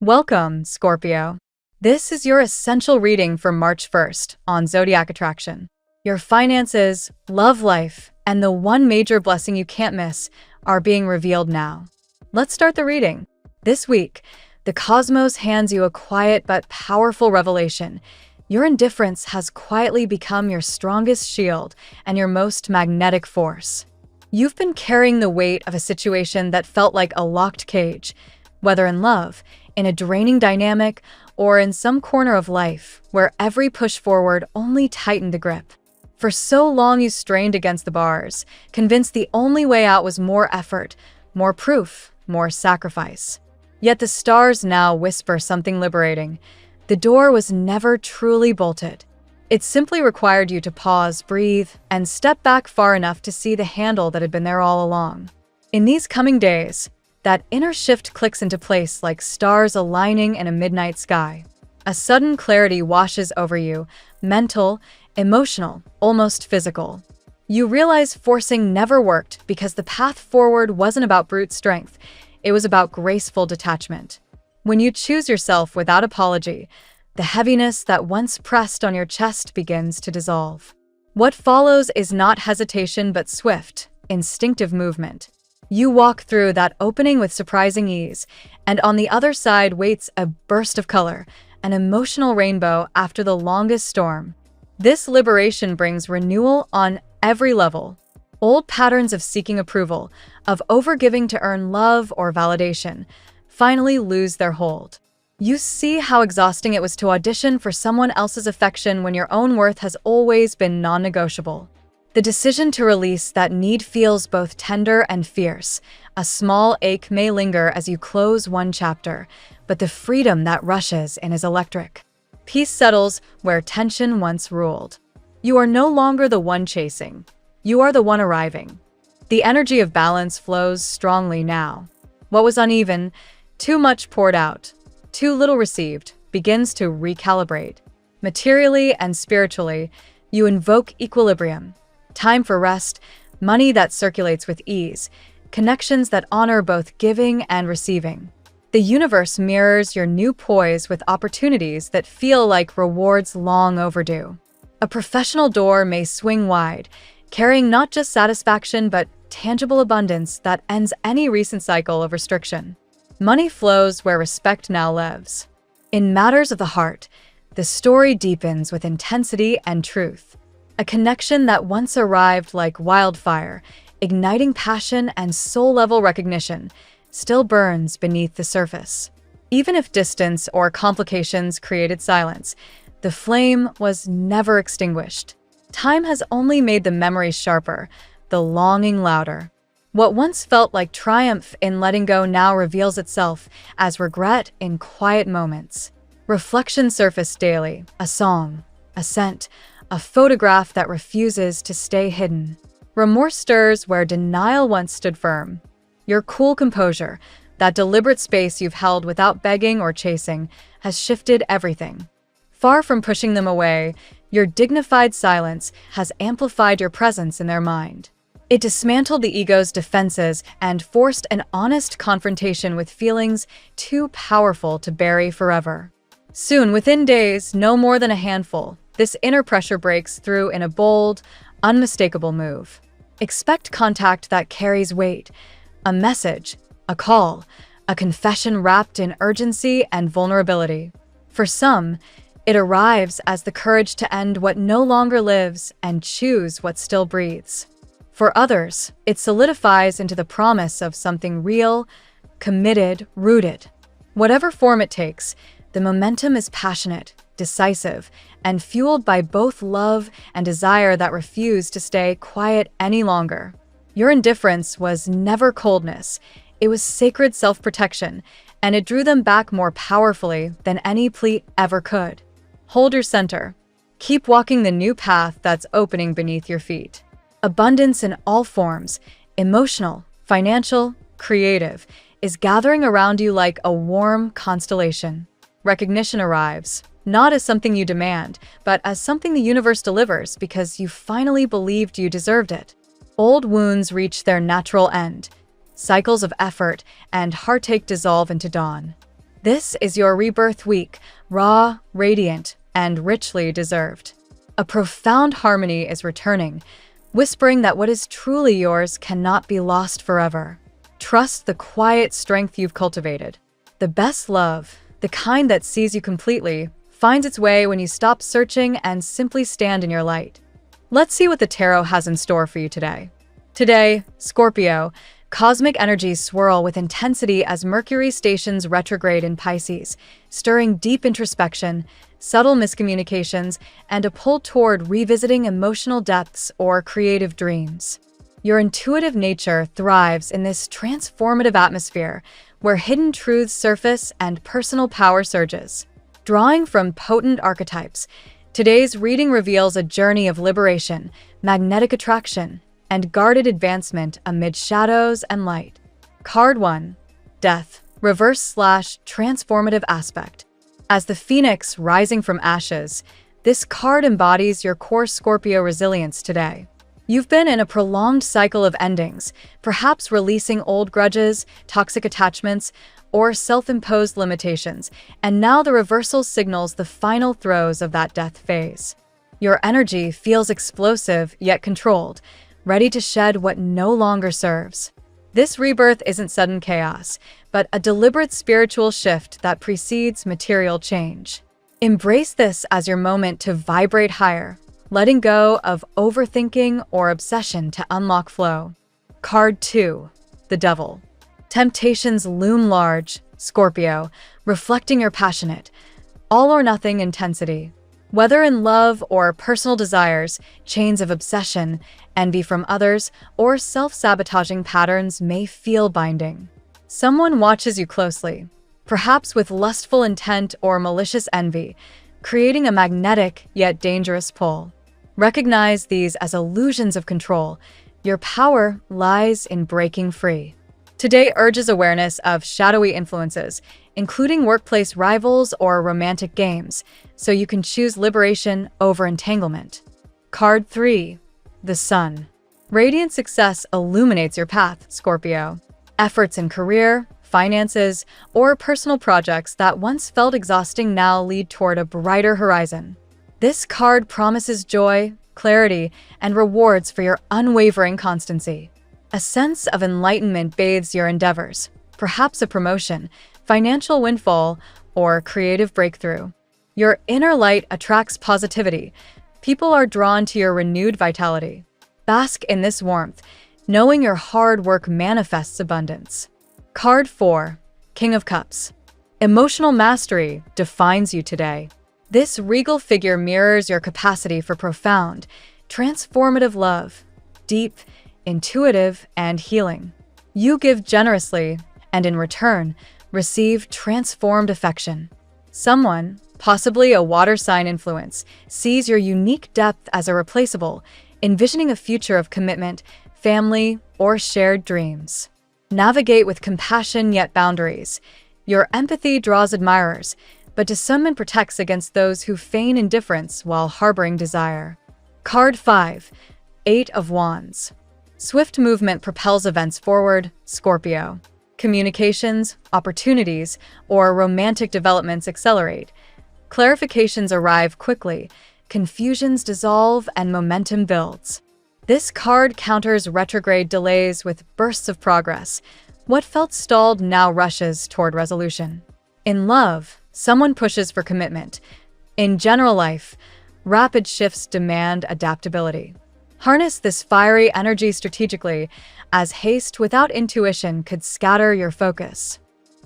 Welcome, Scorpio. This is your essential reading for March 1st on Zodiac Attraction. Your finances, love life, and the one major blessing you can't miss are being revealed now. Let's start the reading. This week, the cosmos hands you a quiet but powerful revelation. Your indifference has quietly become your strongest shield and your most magnetic force. You've been carrying the weight of a situation that felt like a locked cage, whether in love, in a draining dynamic, or in some corner of life where every push forward only tightened the grip. For so long you strained against the bars, convinced the only way out was more effort, more proof, more sacrifice. Yet the stars now whisper something liberating. The door was never truly bolted. It simply required you to pause, breathe, and step back far enough to see the handle that had been there all along. In these coming days, that inner shift clicks into place like stars aligning in a midnight sky. A sudden clarity washes over you, mental, emotional, almost physical. You realize forcing never worked because the path forward wasn't about brute strength, it was about graceful detachment. When you choose yourself without apology, the heaviness that once pressed on your chest begins to dissolve. What follows is not hesitation but swift, instinctive movement. You walk through that opening with surprising ease, and on the other side waits a burst of color, an emotional rainbow after the longest storm. This liberation brings renewal on every level. Old patterns of seeking approval, of overgiving to earn love or validation, finally lose their hold. You see how exhausting it was to audition for someone else's affection when your own worth has always been non-negotiable. The decision to release that need feels both tender and fierce. A small ache may linger as you close one chapter, but the freedom that rushes in is electric. Peace settles where tension once ruled. You are no longer the one chasing. You are the one arriving. The energy of balance flows strongly now. What was uneven, too much poured out, too little received, begins to recalibrate. Materially and spiritually, you invoke equilibrium. Time for rest, money that circulates with ease, connections that honor both giving and receiving. The universe mirrors your new poise with opportunities that feel like rewards long overdue. A professional door may swing wide, carrying not just satisfaction but tangible abundance that ends any recent cycle of restriction. Money flows where respect now lives. In matters of the heart, the story deepens with intensity and truth. A connection that once arrived like wildfire, igniting passion and soul-level recognition, still burns beneath the surface. Even if distance or complications created silence, the flame was never extinguished. Time has only made the memories sharper, the longing louder. What once felt like triumph in letting go now reveals itself as regret in quiet moments. Reflections surface daily, a song, a scent, a photograph that refuses to stay hidden. Remorse stirs where denial once stood firm. Your cool composure, that deliberate space you've held without begging or chasing, has shifted everything. Far from pushing them away, your dignified silence has amplified your presence in their mind. It dismantled the ego's defenses and forced an honest confrontation with feelings too powerful to bury forever. Soon, within days, no more than a handful, this inner pressure breaks through in a bold, unmistakable move. Expect contact that carries weight, a message, a call, a confession wrapped in urgency and vulnerability. For some, it arrives as the courage to end what no longer lives and choose what still breathes. For others, it solidifies into the promise of something real, committed, rooted. Whatever form it takes, the momentum is passionate, decisive, and fueled by both love and desire that refuse to stay quiet any longer. Your indifference was never coldness, it was sacred self-protection, and it drew them back more powerfully than any plea ever could. Hold your center. Keep walking the new path that's opening beneath your feet. Abundance in all forms, emotional, financial, creative, is gathering around you like a warm constellation. Recognition arrives, not as something you demand, but as something the universe delivers because you finally believed you deserved it. Old wounds reach their natural end. Cycles of effort and heartache dissolve into dawn. This is your rebirth week, raw, radiant, and richly deserved. A profound harmony is returning, whispering that what is truly yours cannot be lost forever. Trust the quiet strength you've cultivated. The best love, the kind that sees you completely, finds its way when you stop searching and simply stand in your light. Let's see what the tarot has in store for you today. Today, Scorpio, cosmic energies swirl with intensity as Mercury stations retrograde in Pisces, stirring deep introspection, subtle miscommunications, and a pull toward revisiting emotional depths or creative dreams. Your intuitive nature thrives in this transformative atmosphere where hidden truths surface and personal power surges. Drawing from potent archetypes, today's reading reveals a journey of liberation, magnetic attraction, and guarded advancement amid shadows and light. Card 1. Death, reverse/transformative aspect. As the phoenix rising from ashes, this card embodies your core Scorpio resilience today. You've been in a prolonged cycle of endings, perhaps releasing old grudges, toxic attachments, or self-imposed limitations, and now the reversal signals the final throes of that death phase. Your energy feels explosive yet controlled, ready to shed what no longer serves. This rebirth isn't sudden chaos, but a deliberate spiritual shift that precedes material change. Embrace this as your moment to vibrate higher, letting go of overthinking or obsession to unlock flow. Card 2. The Devil. Temptations loom large, Scorpio, reflecting your passionate, all-or-nothing intensity. Whether in love or personal desires, chains of obsession, envy from others, or self-sabotaging patterns may feel binding. Someone watches you closely, perhaps with lustful intent or malicious envy, creating a magnetic yet dangerous pull. Recognize these as illusions of control. Your power lies in breaking free. Today urges awareness of shadowy influences, including workplace rivals or romantic games, so you can choose liberation over entanglement. Card 3. The Sun. Radiant success illuminates your path, Scorpio. Efforts in career, finances, or personal projects that once felt exhausting now lead toward a brighter horizon. This card promises joy, clarity, and rewards for your unwavering constancy. A sense of enlightenment bathes your endeavors, perhaps a promotion, financial windfall, or creative breakthrough. Your inner light attracts positivity. People are drawn to your renewed vitality. Bask in this warmth, knowing your hard work manifests abundance. Card 4. King of Cups. Emotional mastery defines you today. This regal figure mirrors your capacity for profound, transformative love, deep, intuitive, and healing. You give generously, and in return, receive transformed affection. Someone, possibly a water sign influence, sees your unique depth as irreplaceable, envisioning a future of commitment, family, or shared dreams. Navigate with compassion yet boundaries. Your empathy draws admirers, but discernment protects against those who feign indifference while harboring desire. Card 5. 8 of Wands. Swift movement propels events forward, Scorpio. Communications, opportunities, or romantic developments accelerate. Clarifications arrive quickly, confusions dissolve, and momentum builds. This card counters retrograde delays with bursts of progress. What felt stalled now rushes toward resolution. In love, someone pushes for commitment. In general life, rapid shifts demand adaptability. Harness this fiery energy strategically, as haste without intuition could scatter your focus.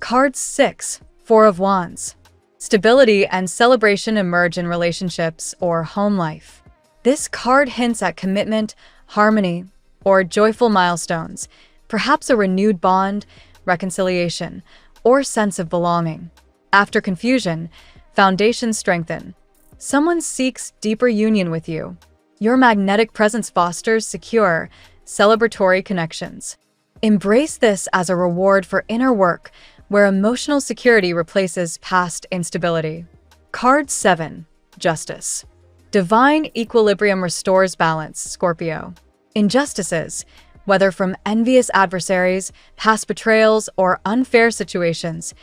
Card 6. 4 of Wands. Stability and celebration emerge in relationships or home life. This card hints at commitment, harmony, or joyful milestones, perhaps a renewed bond, reconciliation, or sense of belonging. After confusion, foundations strengthen. Someone seeks deeper union with you. Your magnetic presence fosters secure, celebratory connections. Embrace this as a reward for inner work, where emotional security replaces past instability. Card 7. Justice. Divine equilibrium restores balance, Scorpio. Injustices, whether from envious adversaries, past betrayals, or unfair situations,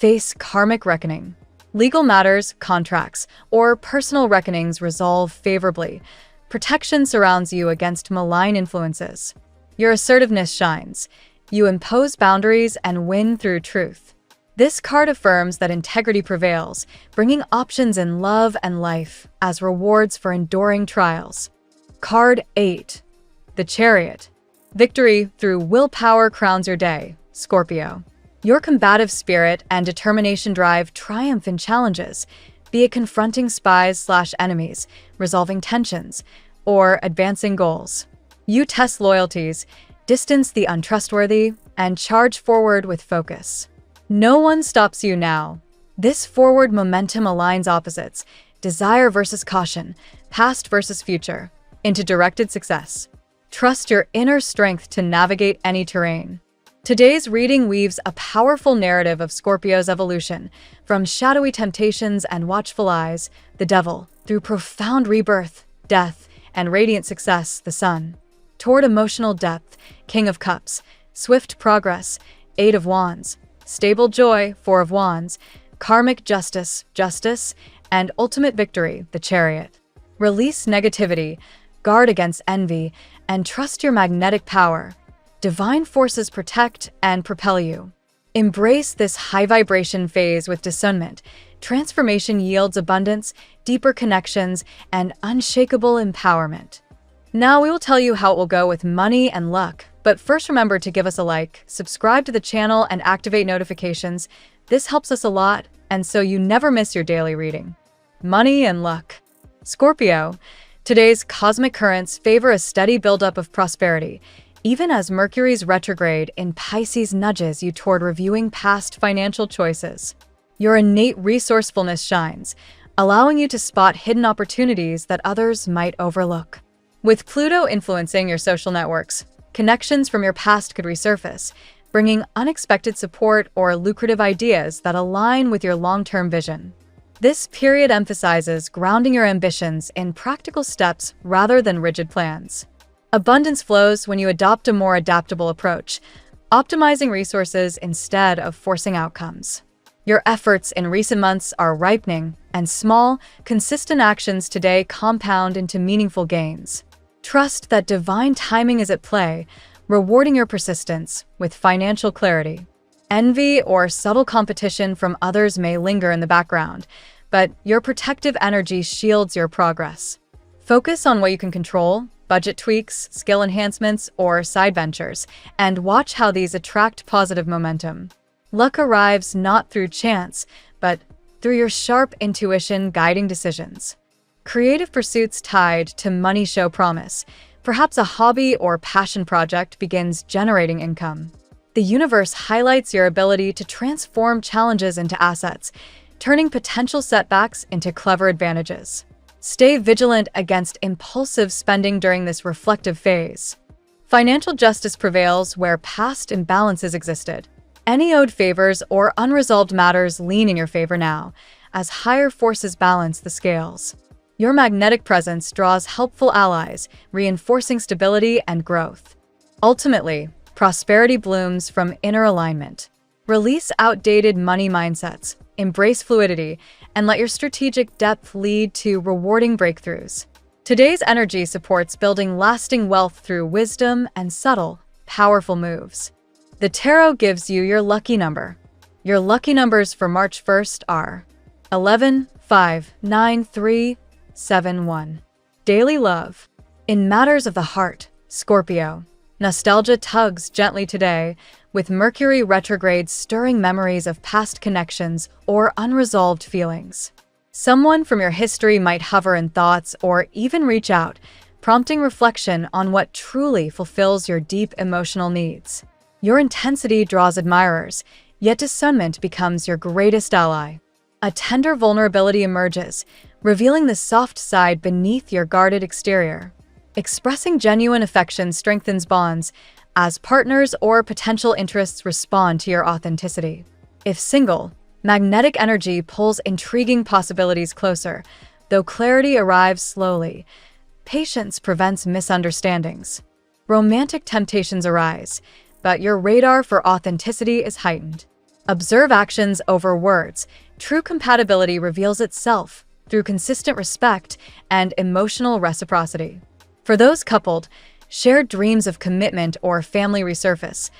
face karmic reckoning. Legal matters, contracts, or personal reckonings resolve favorably. Protection surrounds you against malign influences. Your assertiveness shines. You impose boundaries and win through truth. This card affirms that integrity prevails, bringing options in love and life as rewards for enduring trials. Card 8. The Chariot. Victory through willpower crowns your day, Scorpio. Your combative spirit and determination drive triumph in challenges, be it confronting spies/enemies, resolving tensions, or advancing goals. You test loyalties, distance the untrustworthy, and charge forward with focus. No one stops you now. This forward momentum aligns opposites, desire versus caution, past versus future, into directed success. Trust your inner strength to navigate any terrain. Today's reading weaves a powerful narrative of Scorpio's evolution, from shadowy temptations and watchful eyes, the devil, through profound rebirth, death, and radiant success, the sun, toward emotional depth, King of Cups, swift progress, Eight of Wands, stable joy, Four of Wands, karmic justice, and ultimate victory, the Chariot. Release negativity, guard against envy, and trust your magnetic power. Divine forces protect and propel you. Embrace this high-vibration phase with discernment. Transformation yields abundance, deeper connections, and unshakable empowerment. Now we will tell you how it will go with money and luck, but first remember to give us a like, subscribe to the channel, and activate notifications. This helps us a lot, and so you never miss your daily reading. Money and luck. Scorpio, today's cosmic currents favor a steady buildup of prosperity, even as Mercury's retrograde in Pisces nudges you toward reviewing past financial choices. Your innate resourcefulness shines, allowing you to spot hidden opportunities that others might overlook. With Pluto influencing your social networks, connections from your past could resurface, bringing unexpected support or lucrative ideas that align with your long-term vision. This period emphasizes grounding your ambitions in practical steps rather than rigid plans. Abundance flows when you adopt a more adaptable approach, optimizing resources instead of forcing outcomes. Your efforts in recent months are ripening, and small, consistent actions today compound into meaningful gains. Trust that divine timing is at play, rewarding your persistence with financial clarity. Envy or subtle competition from others may linger in the background, but your protective energy shields your progress. Focus on what you can control, budget tweaks, skill enhancements, or side ventures, and watch how these attract positive momentum. Luck arrives not through chance, but through your sharp intuition guiding decisions. Creative pursuits tied to money show promise. Perhaps a hobby or passion project begins generating income. The universe highlights your ability to transform challenges into assets, turning potential setbacks into clever advantages. Stay vigilant against impulsive spending during this reflective phase. Financial justice prevails where past imbalances existed. Any owed favors or unresolved matters lean in your favor now, as higher forces balance the scales. Your magnetic presence draws helpful allies, reinforcing stability and growth. Ultimately, prosperity blooms from inner alignment. Release outdated money mindsets, embrace fluidity, and let your strategic depth lead to rewarding breakthroughs. Today's energy supports building lasting wealth through wisdom and subtle, powerful moves. The tarot gives you your lucky number. Your lucky numbers for March 1st are 11, 5, 9, 3, 7, 1. Daily love. In matters of the heart, Scorpio, nostalgia tugs gently today, with Mercury retrograde stirring memories of past connections or unresolved feelings. Someone from your history might hover in thoughts or even reach out, prompting reflection on what truly fulfills your deep emotional needs. Your intensity draws admirers, yet discernment becomes your greatest ally. A tender vulnerability emerges, revealing the soft side beneath your guarded exterior. Expressing genuine affection strengthens bonds, as partners or potential interests respond to your authenticity. If single, magnetic energy pulls intriguing possibilities closer, though clarity arrives slowly. Patience prevents misunderstandings. Romantic temptations arise, but your radar for authenticity is heightened. Observe actions over words. True compatibility reveals itself through consistent respect and emotional reciprocity. For those coupled, shared dreams of commitment or family resurface,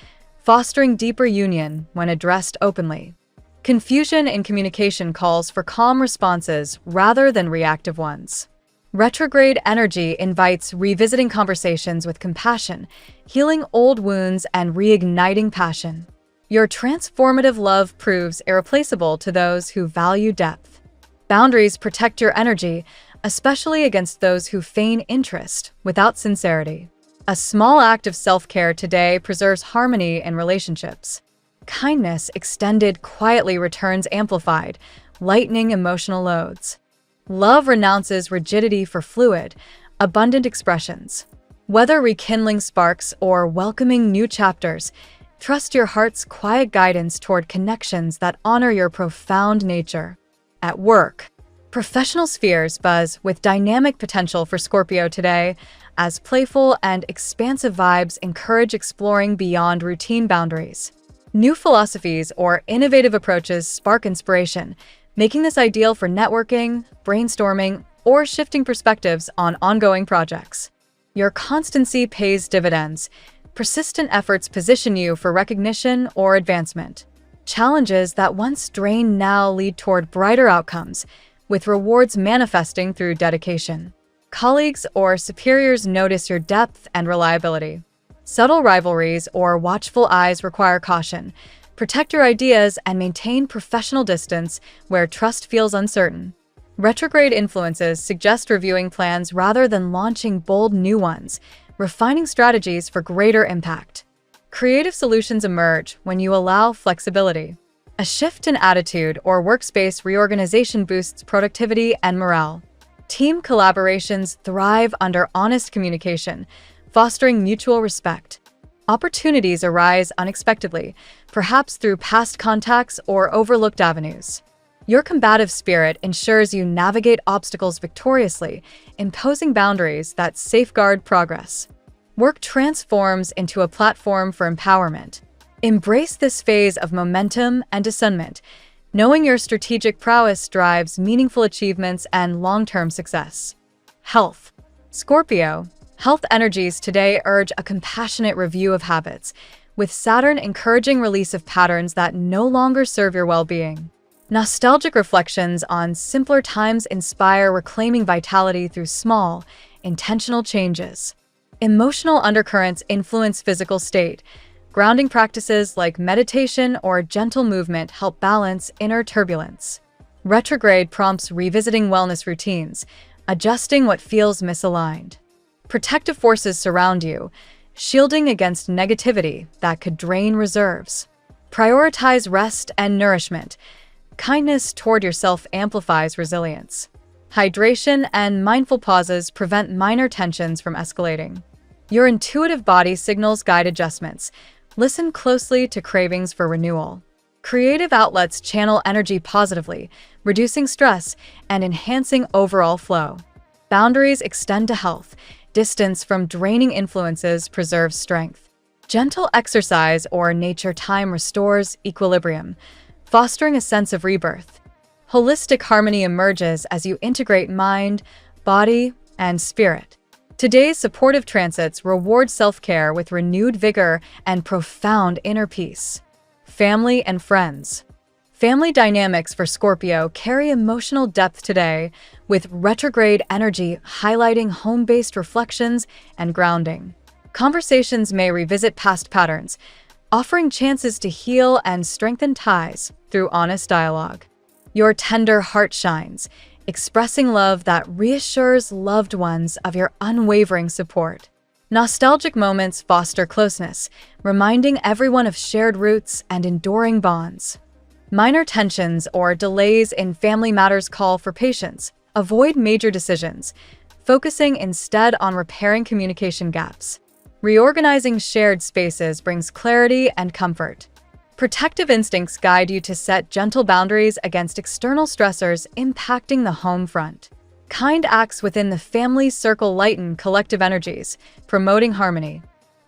fostering deeper union when addressed openly. Confusion in communication calls for calm responses rather than reactive ones. Retrograde energy invites revisiting conversations with compassion, healing old wounds and reigniting passion. Your transformative love proves irreplaceable to those who value depth. Boundaries protect your energy, especially against those who feign interest without sincerity. A small act of self-care today preserves harmony in relationships. Kindness extended quietly returns amplified, lightening emotional loads. Love renounces rigidity for fluid, abundant expressions. Whether rekindling sparks or welcoming new chapters, trust your heart's quiet guidance toward connections that honor your profound nature. At work, professional spheres buzz with dynamic potential for Scorpio today, as playful and expansive vibes encourage exploring beyond routine boundaries. New philosophies or innovative approaches spark inspiration, making this ideal for networking, brainstorming, or shifting perspectives on ongoing projects. Your constancy pays dividends. Persistent efforts position you for recognition or advancement. Challenges that once drained now lead toward brighter outcomes, with rewards manifesting through dedication. Colleagues or superiors notice your depth and reliability. Subtle rivalries or watchful eyes require caution. Protect your ideas and maintain professional distance where trust feels uncertain. Retrograde influences suggest reviewing plans rather than launching bold new ones, refining strategies for greater impact. Creative solutions emerge when you allow flexibility. A shift in attitude or workspace reorganization boosts productivity and morale. Team collaborations thrive under honest communication, fostering mutual respect. Opportunities arise unexpectedly, perhaps through past contacts or overlooked avenues. Your combative spirit ensures you navigate obstacles victoriously, imposing boundaries that safeguard progress. Work transforms into a platform for empowerment. Embrace this phase of momentum and discernment, knowing your strategic prowess drives meaningful achievements and long-term success. Health. Scorpio, health energies today urge a compassionate review of habits, with Saturn encouraging release of patterns that no longer serve your well-being. Nostalgic reflections on simpler times inspire reclaiming vitality through small, intentional changes. Emotional undercurrents influence physical state. Grounding practices like meditation or gentle movement help balance inner turbulence. Retrograde prompts revisiting wellness routines, adjusting what feels misaligned. Protective forces surround you, shielding against negativity that could drain reserves. Prioritize rest and nourishment. Kindness toward yourself amplifies resilience. Hydration and mindful pauses prevent minor tensions from escalating. Your intuitive body signals guide adjustments. Listen closely to cravings for renewal. Creative outlets channel energy positively, reducing stress and enhancing overall flow. Boundaries extend to health. Distance from draining influences preserves strength. Gentle exercise or nature time restores equilibrium, fostering a sense of rebirth. Holistic harmony emerges as you integrate mind, body, and spirit. Today's supportive transits reward self-care with renewed vigor and profound inner peace. Family and friends. Family dynamics for Scorpio carry emotional depth today, with retrograde energy highlighting home-based reflections and grounding. Conversations may revisit past patterns, offering chances to heal and strengthen ties through honest dialogue. Your tender heart shines, expressing love that reassures loved ones of your unwavering support. Nostalgic moments foster closeness, reminding everyone of shared roots and enduring bonds. Minor tensions or delays in family matters call for patience. Avoid major decisions, focusing instead on repairing communication gaps. Reorganizing shared spaces brings clarity and comfort. Protective instincts guide you to set gentle boundaries against external stressors impacting the home front. Kind acts within the family circle lighten collective energies, promoting harmony.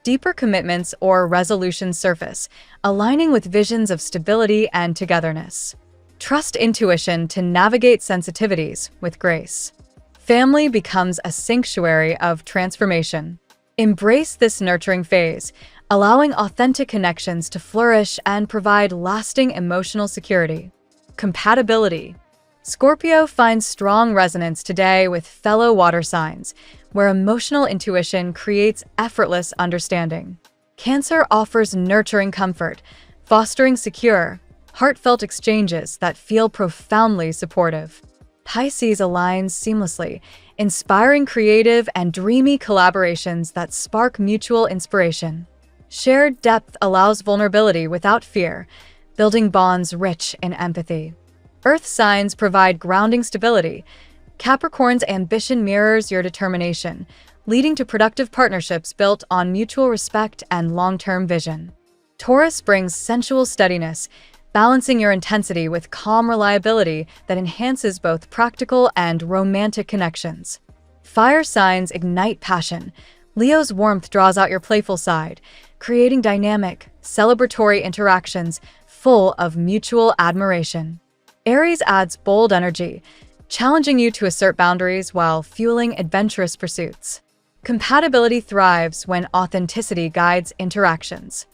deeper commitments or resolutions surface, aligning with visions of stability and togetherness. Trust intuition to navigate sensitivities with grace. Family becomes a sanctuary of transformation. Embrace this nurturing phase, allowing authentic connections to flourish and provide lasting emotional security. Compatibility. Scorpio finds strong resonance today with fellow water signs, where emotional intuition creates effortless understanding. Cancer offers nurturing comfort, fostering secure, heartfelt exchanges that feel profoundly supportive. Pisces aligns seamlessly, inspiring creative and dreamy collaborations that spark mutual inspiration. Shared depth allows vulnerability without fear, building bonds rich in empathy. Earth signs provide grounding stability. Capricorn's ambition mirrors your determination, leading to productive partnerships built on mutual respect and long-term vision. Taurus brings sensual steadiness, balancing your intensity with calm reliability that enhances both practical and romantic connections. Fire signs ignite passion. Leo's warmth draws out your playful side, creating dynamic, celebratory interactions full of mutual admiration. Aries adds bold energy, challenging you to assert boundaries while fueling adventurous pursuits. Compatibility thrives when authenticity guides interactions.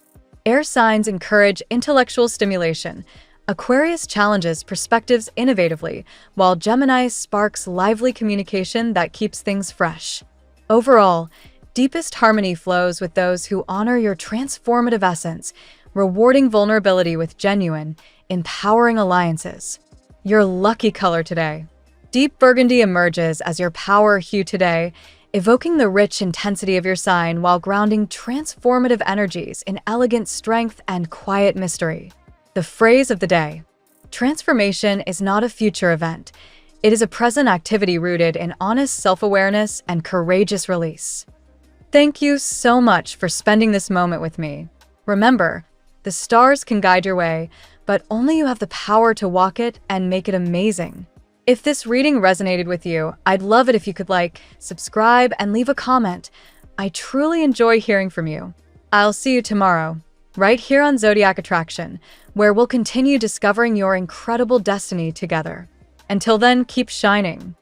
Air signs encourage intellectual stimulation. Aquarius challenges perspectives innovatively, while Gemini sparks lively communication that keeps things fresh. Overall, deepest harmony flows with those who honor your transformative essence, rewarding vulnerability with genuine, empowering alliances. Your lucky color today. Deep burgundy emerges as your power hue today, evoking the rich intensity of your sign while grounding transformative energies in elegant strength and quiet mystery. The phrase of the day: transformation is not a future event. It is a present activity rooted in honest self-awareness and courageous release. Thank you so much for spending this moment with me. Remember, the stars can guide your way, but only you have the power to walk it and make it amazing. If this reading resonated with you, I'd love it if you could like, subscribe, and leave a comment. I truly enjoy hearing from you. I'll see you tomorrow, right here on Zodiac Attraction, where we'll continue discovering your incredible destiny together. Until then, keep shining.